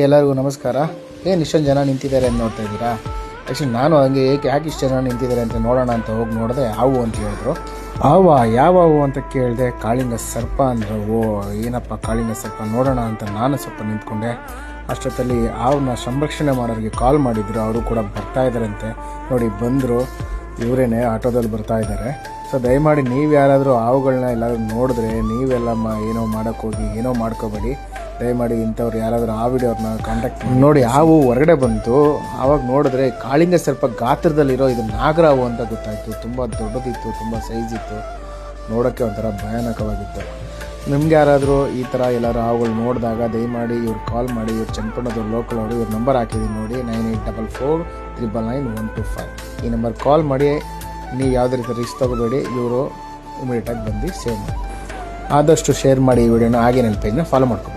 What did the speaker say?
ಎಲ್ಲರಿಗೂ ನಮಸ್ಕಾರ. ಇಷ್ಟೊಂದು ಜನ ನಿಂತಿದ್ದಾರೆ ಅಂತ ನೋಡ್ತಾ ಇದ್ದೀರಾ? ಆ್ಯಕ್ಚುಲಿ ನಾನು ಹಂಗೆ ಯಾಕೆ ಇಷ್ಟು ಜನ ನಿಂತಿದ್ದಾರೆ ಅಂತ ನೋಡೋಣ ಅಂತ ಹೋಗಿ ನೋಡಿದೆ. ಹಾವು ಅಂತ ಹೇಳಿದ್ರು. ಯಾವ ಹಾವು ಅಂತ ಕೇಳಿದೆ. ಕಾಳಿಂಗ ಸರ್ಪ ಅಂದರು. ಏನಪ್ಪ ಕಾಳಿಂಗ ಸರ್ಪ ನೋಡೋಣ ಅಂತ ನಾನು ಸ್ವಲ್ಪ ನಿಂತ್ಕೊಂಡೆ. ಅಷ್ಟೊತ್ತಲ್ಲಿ ಹಾವನ್ನ ಸಂರಕ್ಷಣೆ ಮಾಡೋರಿಗೆ ಕಾಲ್ ಮಾಡಿದ್ರು. ಅವರು ಕೂಡ ಬರ್ತಾ ಇದ್ದಾರಂತೆ. ನೋಡಿ ಬಂದರು, ಇವರೇನೆ ಆಟೋದಲ್ಲಿ ಬರ್ತಾ ಇದ್ದಾರೆ. ಸೊ ದಯಮಾಡಿ ನೀವು ಯಾರಾದರೂ ಹಾವುಗಳನ್ನ ಎಲ್ಲಾದರೂ ನೋಡಿದ್ರೆ ನೀವೆಲ್ಲ ಏನೋ ಮಾಡೋಕ್ಕೋಗಿ ಏನೋ ಮಾಡ್ಕೋಬೇಡಿ. ದಯಮಾಡಿ ಇಂಥವ್ರು ಯಾರಾದರೂ ಆ ವಿಡಿಯೋವ್ರನ್ನ ಕಾಂಟ್ಯಾಕ್ಟ್ ನೋಡಿ. ಹಾವು ಹೊರಗಡೆ ಬಂತು. ಆವಾಗ ನೋಡಿದ್ರೆ ಕಾಳಿಂಗ ಸರ್ಪ ಗಾತ್ರದಲ್ಲಿರೋ ಇದು ನಾಗರಾವು ಅಂತ ಗೊತ್ತಾಯಿತು. ತುಂಬ ದೊಡ್ಡದಿತ್ತು, ತುಂಬ ಸೈಜ್ ಇತ್ತು, ನೋಡೋಕ್ಕೆ ಒಂಥರ ಭಯಾನಕವಾಗಿತ್ತು. ನಿಮ್ಗೆ ಯಾರಾದರೂ ಈ ಥರ ಎಲ್ಲರೂ ಹಾವುಗಳು ನೋಡಿದಾಗ ದಯಮಾಡಿ ಇವ್ರು ಕಾಲ್ ಮಾಡಿ. ಇವ್ರು ಚನ್ನಪಟ್ಟಣದವ್ರು ಲೋಕಲ್ ಅವರು. ಇವ್ರ ನಂಬರ್ ಹಾಕಿದ್ದೀನಿ ನೋಡಿ, 9844999125. ಈ ನಂಬರ್ ಕಾಲ್ ಮಾಡಿ. ನೀವು ಯಾವುದೇ ರೀತಿ ರಿಸ್ಕ್ ತೊಗೋಬೇಡಿ. ಇವರು ಇಮಿಡಿಯೇಟಾಗಿ ಬಂದು ಸೇವ್ ಮಾಡಿ. ಆದಷ್ಟು ಶೇರ್ ಮಾಡಿ ಈ ವಿಡಿಯೋನ. ಹಾಗೆ ನನ್ನ ಪೇಜ್ನ ಫಾಲೋ ಮಾಡ್ಕೊಂಡು